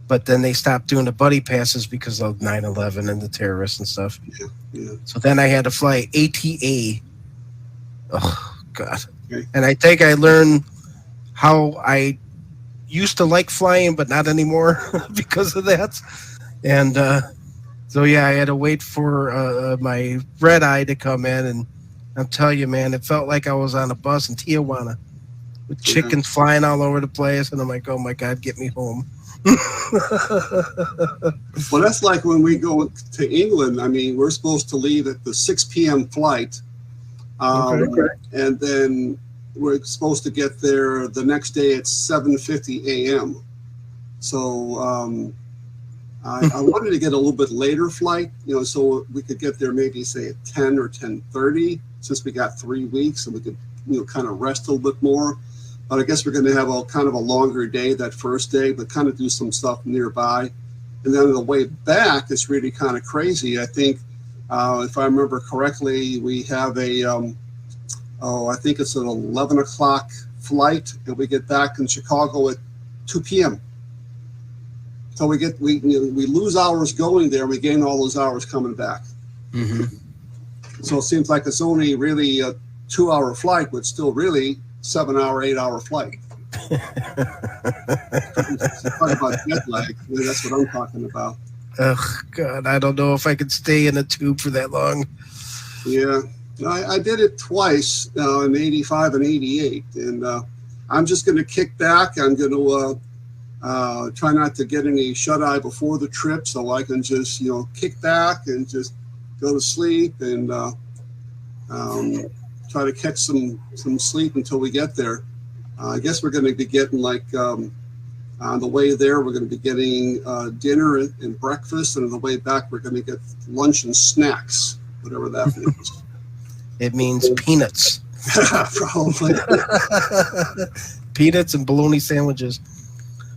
But then they stopped doing the buddy passes because of 9/11 and the terrorists and stuff. Yeah. So then I had to fly ATA. Oh God! Okay. And I think I learned how I used to like flying, but not anymore because of that. And so yeah, I had to wait for my red eye to come in, and I'll tell you, man, it felt like I was on a bus in Tijuana with chickens flying all over the place, and I'm like, oh my God, get me home. Well, that's like when we go to England. I mean, we're supposed to leave at the 6 p.m. flight, and then we're supposed to get there the next day at 7:50 a.m. So I wanted to get a little bit later flight, so we could get there maybe say at 10 or 10:30, since we got 3 weeks, and we could kind of rest a little bit more. But I guess we're going to have a kind of a longer day that first day, but kind of do some stuff nearby. And then on the way back, it's really kind of crazy. I think, if I remember correctly, we have I think it's an 11 o'clock flight, and we get back in Chicago at 2 p.m. So we lose hours going there, and we gain all those hours coming back. Mm-hmm. So it seems like it's only really a 2-hour flight, but still really 7-hour, 8-hour flight. Talk about jet lag. That's what I'm talking about. Oh God, I don't know if I could stay in a tube for that long. Yeah, I did it twice in '85 and '88, and I'm just going to kick back. I'm going to try not to get any shut-eye before the trip, so I can just kick back and just go to sleep and try to catch some sleep until we get there. I guess we're going to be getting on the way there, we're going to be getting dinner and breakfast, and on the way back, we're going to get lunch and snacks, whatever that means. It means peanuts. Probably. Peanuts and bologna sandwiches.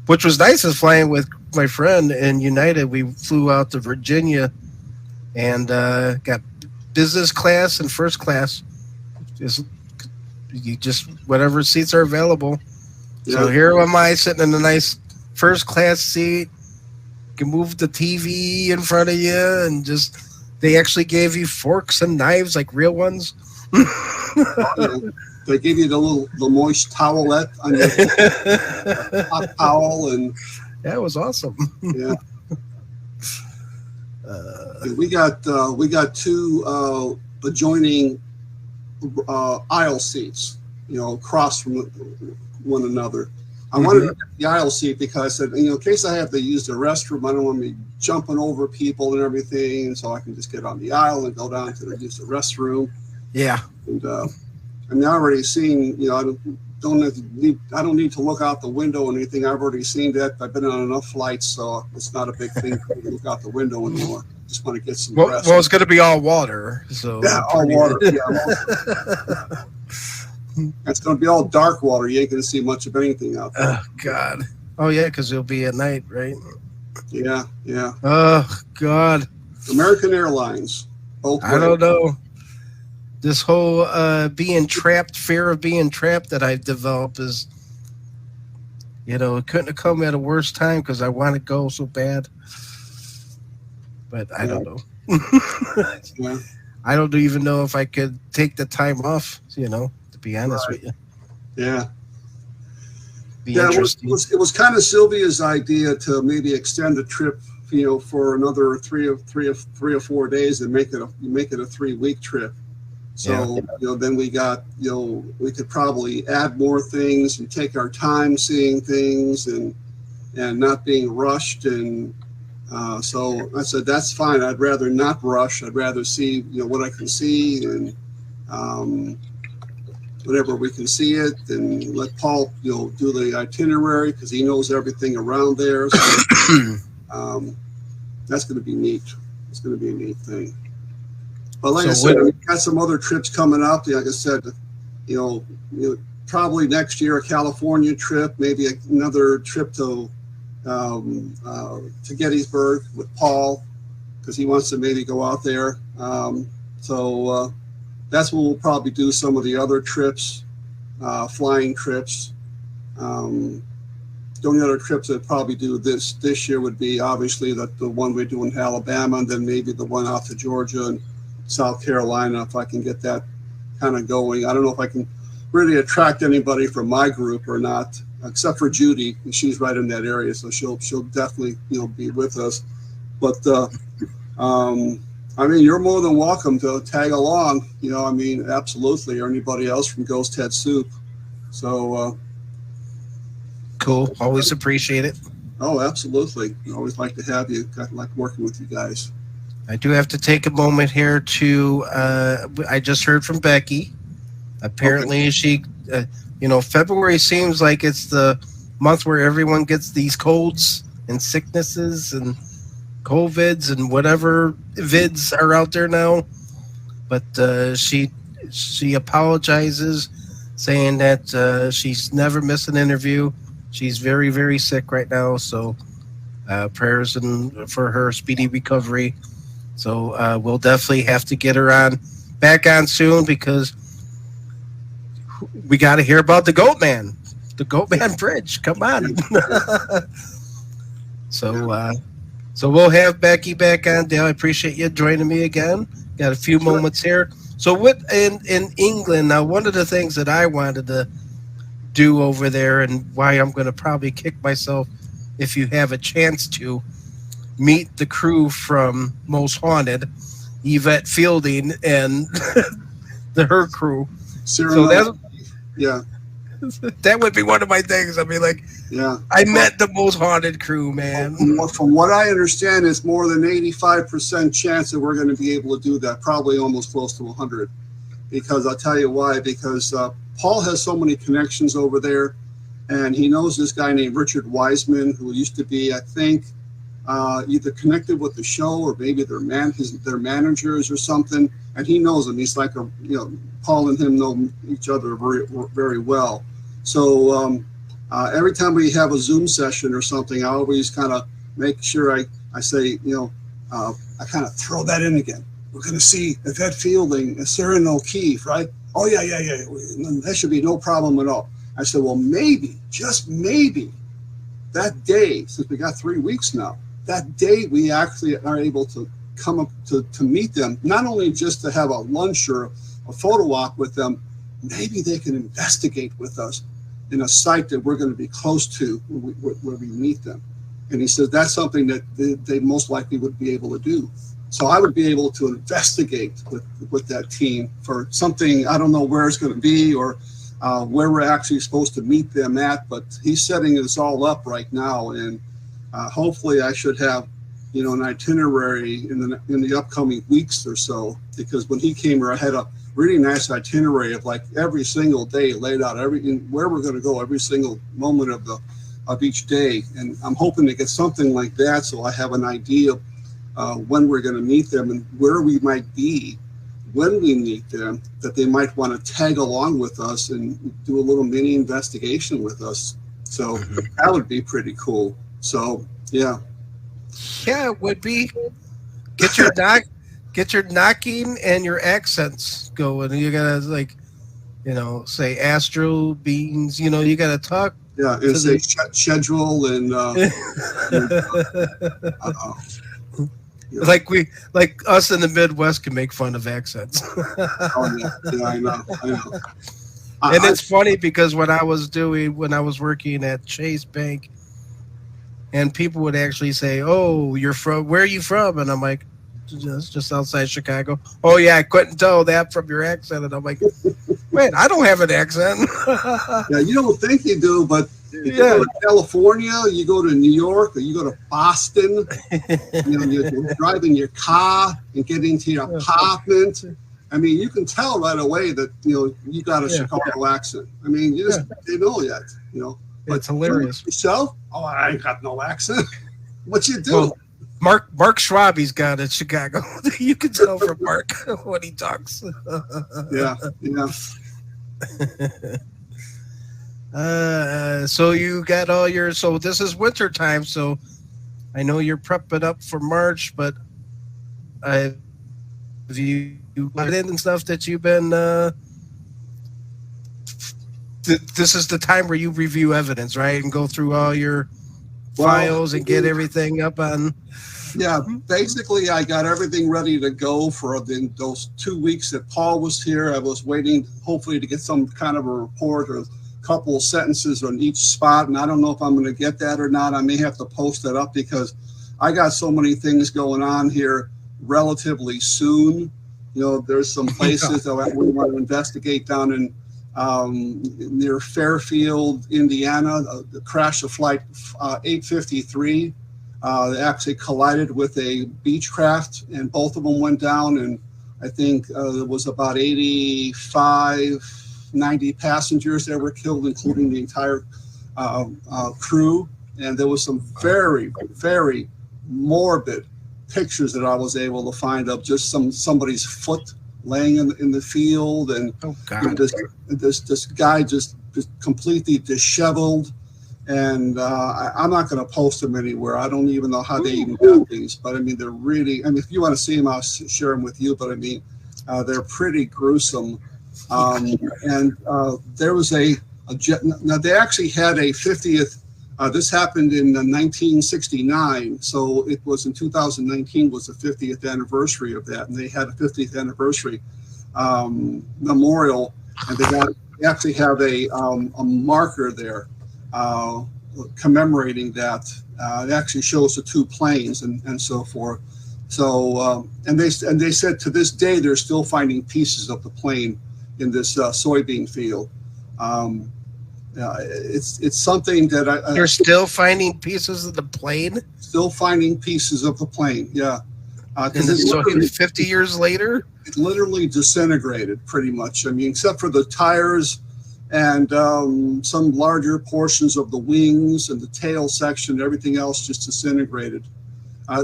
Which was nice is flying with my friend in United. We flew out to Virginia and got business class and first class. Just whatever seats are available. Yeah. So here am I sitting in a nice first class seat. You can move the TV in front of you and just They actually gave you forks and knives, like real ones. They give you the moist towelette on your hot towel, and That was awesome. yeah. We got two adjoining aisle seats, across from one another. I wanted to get the aisle seat because I said, in case I have to use the restroom, I don't want to be jumping over people and everything, and so I can just get on the aisle and go down to use the restroom. Yeah. And I'm already seeing, I don't need to look out the window or anything. I've already seen that. I've been on enough flights, so it's not a big thing for me to look out the window anymore. Just want to get some rest. Well, it's going to be all water. So yeah, all water. Yeah, it's going to be all dark water. You ain't going to see much of anything out there. Oh, God. Oh, yeah, because it'll be at night, right? Yeah. Oh, God. American Airlines. I don't know. This whole fear of being trapped that I've developed is, it couldn't have come at a worse time because I want to go so bad. But I don't know. Yeah. I don't even know if I could take the time off, to be honest with you. Yeah. Interesting. It was kind of Sylvia's idea to maybe extend the trip, for another three or 4 days and make it a 3-week trip. So, then we got, we could probably add more things and take our time seeing things and not being rushed. And so I said, that's fine. I'd rather not rush. I'd rather see, what I can see and whenever we can see it, and let Paul, do the itinerary because he knows everything around there. So, that's going to be neat. It's going to be a neat thing. But like I said, we got some other trips coming up. Like I said, probably next year a California trip, maybe another trip to Gettysburg with Paul because he wants to maybe go out there. So that's when we'll probably do some of the other trips, flying trips. The only other trips I'd probably do this year would be obviously the one we do in Alabama, and then maybe the one out to Georgia and South Carolina if I can get that kind of going. I don't know if I can really attract anybody from my group or not, except for Judy, and she's right in that area, so she'll definitely be with us. But you're more than welcome to tag along. Absolutely, or anybody else from Ghost Head Soup. So cool. Always appreciate it. Oh, absolutely. I always like to have you. I like working with you guys. I do have to take a moment here to, I just heard from Becky. Apparently she, February seems like it's the month where everyone gets these colds and sicknesses and COVIDs and whatever vids are out there now. But she apologizes, saying that she's never missed an interview. She's very, very sick right now. So prayers for her speedy recovery. So we'll definitely have to get her back on soon because we got to hear about the Goat Man Bridge. Come on. So we'll have Becky back on. Dale, I appreciate you joining me again. Got a few moments here. So in England now, one of the things that I wanted to do over there and why I'm going to probably kick myself if you have a chance to meet the crew from Most Haunted, Yvette Fielding and her crew. So that would be one of my things. I mean, I met the Most Haunted crew, man. From what I understand, it's more than 85% chance that we're going to be able to do that, probably almost close to 100. Because I'll tell you why, because Paul has so many connections over there, and he knows this guy named Richard Wiseman, who used to be, I think, either connected with the show or maybe their managers or something, and he knows him. He's like Paul and him know each other very, very well. So every time we have a Zoom session or something, I always kind of make sure I say, I kind of throw that in again. We're going to see Yvette Fielding and Cyril O'Keefe, right? Oh, yeah. That should be no problem at all. I said, well, maybe, just maybe, that day, since we got 3 weeks now, that day we actually are able to come up to meet them, not only just to have a lunch or a photo walk with them, maybe they can investigate with us in a site that we're going to be close to where we meet them. And he says that's something that they most likely would be able to do. So I would be able to investigate with that team for something. I don't know where it's going to be or where we're actually supposed to meet them at, but he's setting this all up right now. And hopefully I should have, an itinerary in the upcoming weeks or so, because when he came here, I had a really nice itinerary of like every single day laid out, where we're going to go every single moment of each day. And I'm hoping to get something like that so I have an idea of when we're going to meet them and where we might be when we meet them, that they might want to tag along with us and do a little mini investigation with us. So that would be pretty cool. So yeah. Yeah, it would be. Get your knocking and your accents going. You gotta say Astro Beans. You gotta talk. Yeah, and say schedule and. Like us in the Midwest can make fun of accents. Oh yeah, I know. And it's funny because when I was working at Chase Bank, and people would actually say, "Oh, where are you from?" And I'm like, just outside Chicago. Oh yeah, I couldn't tell that from your accent. And I'm like, wait, I don't have an accent. Yeah, you don't think you do, but if you go to California, you go to New York, or you go to Boston, you're driving your car and getting to your apartment. I mean, you can tell right away that you got a Chicago accent. I mean, they know that. But it's hilarious. Yourself? Oh, I ain't got no accent. What you do? Well, Mark Schwabi's got it, Chicago. You can tell from Mark when he talks. Yeah. So you got all your. So this is winter time. So I know you're prepping up for March, but have you got in and stuff that you've been. This is the time where you review evidence, right, and go through all your files and get everything up on. Yeah, basically, I got everything ready to go for those 2 weeks that Paul was here. I was waiting, hopefully, to get some kind of a report or a couple of sentences on each spot, and I don't know if I'm going to get that or not. I may have to post that up because I got so many things going on here relatively soon. There's some places that we want to investigate down in near Fairfield, Indiana. The crash of flight 853. They actually collided with a Beechcraft, and both of them went down. And I think there was about 85, 90 passengers that were killed, including the entire crew. And there was some very, very morbid pictures that I was able to find of just somebody's foot laying in the field, and this guy just completely disheveled. And I'm not going to post them anywhere. I don't even know how they even got these, but I mean, they're really. I mean, if you want to see them, I'll share them with you. But I mean, they're pretty gruesome. And there was a jet. Now they actually had a 50th. This happened in 1969, so it was in 2019 was the 50th anniversary of that, and they had a 50th anniversary memorial, and they actually have a marker there commemorating that. It actually shows the two planes and so forth. So and they said to this day they're still finding pieces of the plane in this soybean field. It's something that You're still finding pieces of the plane? Still finding pieces of the plane, yeah. So 50 years later? It literally disintegrated pretty much. I mean, except for the tires and some larger portions of the wings and the tail section, everything else just disintegrated.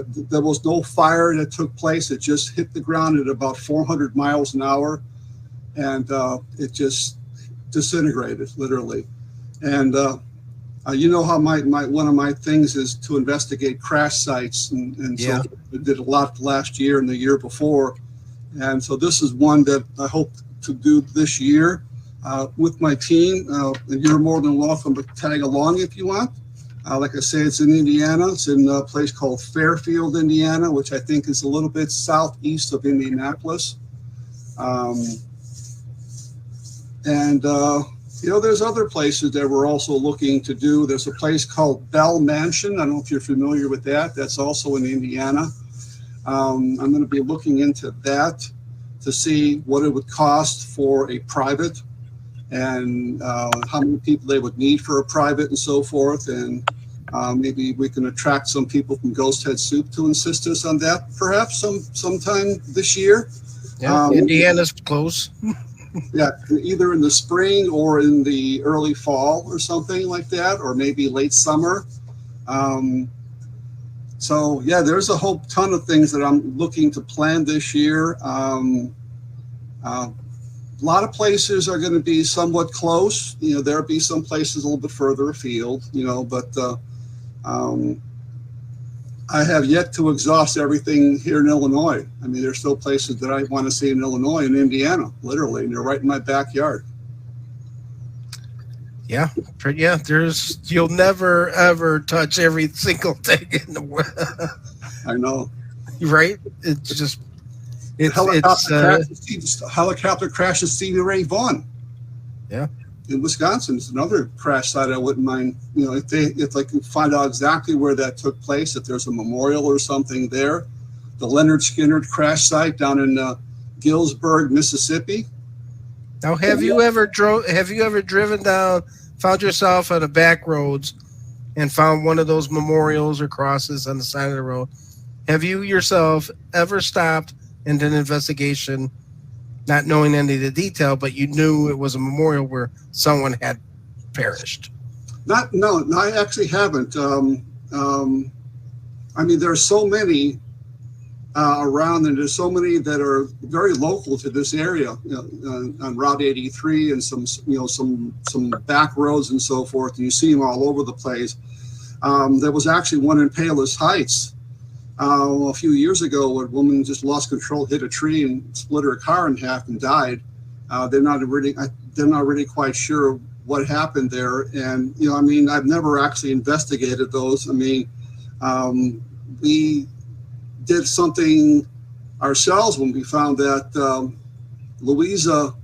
There was no fire that took place. It just hit the ground at about 400 miles an hour, and it just disintegrated, literally. And you know how my one of my things is to investigate crash sites, and so I did a lot last year and the year before, and so this is one that I hope to do this year with my team. And you're more than welcome to tag along if you want. Like I say, it's in Indiana. It's in a place called Fairfield, Indiana, which I think is a little bit southeast of Indianapolis. And there's other places that we're also looking to do. There's a place called Bell Mansion. I don't know if you're familiar with that. That's also in Indiana. I'm going to be looking into that to see what it would cost for a private and how many people they would need for a private and so forth. And maybe we can attract some people from Ghost Head Soup to assist us on that, perhaps sometime this year. Yeah, Indiana's close. Yeah, either in the spring or in the early fall or something like that, or maybe late summer. So yeah, there's a whole ton of things that I'm looking to plan this year. A lot of places are going to be somewhat close. There'll be some places a little bit further afield, but I have yet to exhaust everything here in Illinois. I mean, there's still places that I want to see in Illinois and Indiana, literally, and they're right in my backyard. Yeah. You'll never ever touch every single thing in the world. I know. Right? It's just, helicopter crashes Stevie Ray Vaughan. Yeah. In Wisconsin, it's another crash site I wouldn't mind. If they can find out exactly where that took place, if there's a memorial or something there. The Leonard Skinner crash site down in Gillsburg, Mississippi. Now, have you ever driven down, found yourself on the back roads, and found one of those memorials or crosses on the side of the road? Have you yourself ever stopped and did an investigation, not knowing any of the detail, but you knew it was a memorial where someone had perished? No, I actually haven't. I mean, there are so many around, and there's so many that are very local to this area, on Route 83 and some back roads and so forth. And you see them all over the place. There was actually one in Palos Heights a few years ago where a woman just lost control, hit a tree, and split her car in half and died. They're not really quite sure what happened there. And I mean, I've never actually investigated those. I mean, we did something ourselves when we found that Louisa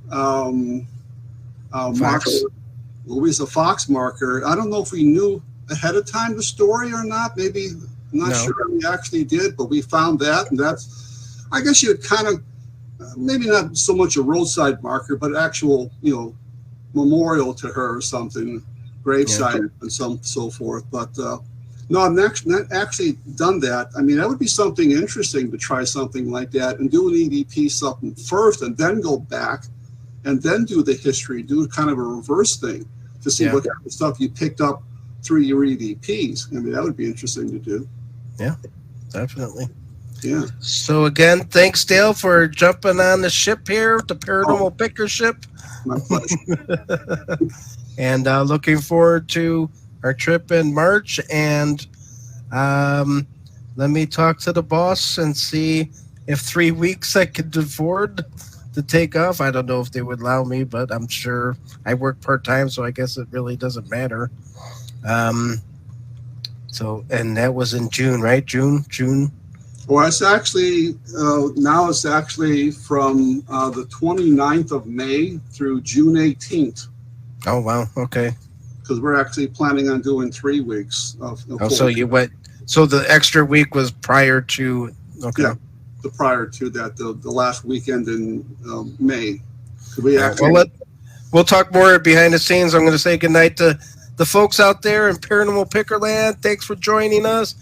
Fox marker. I don't know if we knew ahead of time the story or not. Maybe, I'm not sure we actually did, but we found that, and that's, I guess you'd kind of, maybe not so much a roadside marker, but actual, memorial to her or something, gravesite and so forth. But no, I've not actually done that. I mean, that would be something interesting to try something like that and do an EVP something first and then go back and then do the history, do kind of a reverse thing to see what kind of stuff you picked up through your EVPs. I mean, that would be interesting to do. Yeah, definitely. Yeah. So again, thanks, Dale, for jumping on the ship here, the Paranormal Picker ship. My pleasure. And looking forward to our trip in March. And let me talk to the boss and see if 3 weeks I could afford to take off. I don't know if they would allow me, but I'm sure I work part-time, so I guess it really doesn't matter. So, and that was in June, right? June. Well, it's actually, now it's actually from the 29th of May through June 18th. Oh, wow. Okay. Because we're actually planning on doing 3 weeks. So you went, so the extra week was prior to, okay. Yeah, prior to that, the last weekend in May. We'll talk more behind the scenes. I'm going to say goodnight to the folks out there in Paranormal Pickerland. Thanks for joining us.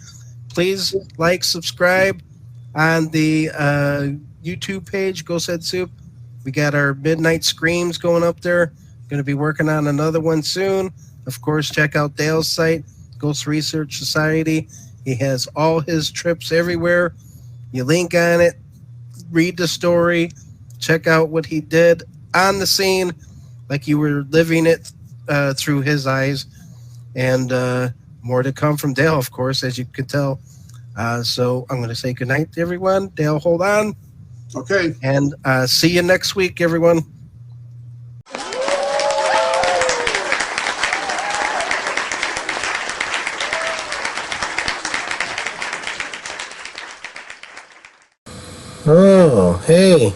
Please like, subscribe on the YouTube page, Ghost Head Soup. We got our Midnight Screams going up there. Going to be working on another one soon. Of course, check out Dale's site, Ghost Research Society. He has all his trips everywhere. You link on it, read the story, check out what he did on the scene, like you were living it through his eyes. And more to come from Dale, of course, as you can tell. So I'm going to say goodnight to everyone. Dale, hold on. Okay. And see you next week, everyone. Oh, hey.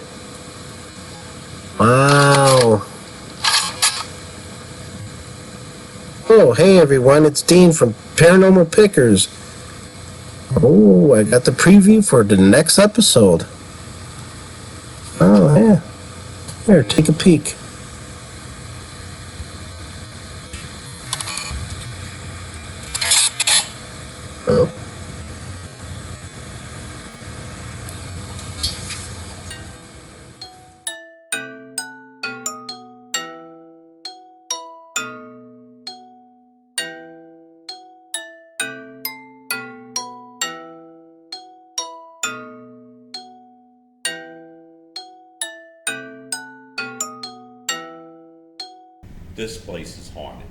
Wow. Oh, hey everyone, it's Dean from Paranormal Pickers. Oh, I got the preview for the next episode. Oh, yeah. Here, take a peek. Oh. This place is haunted.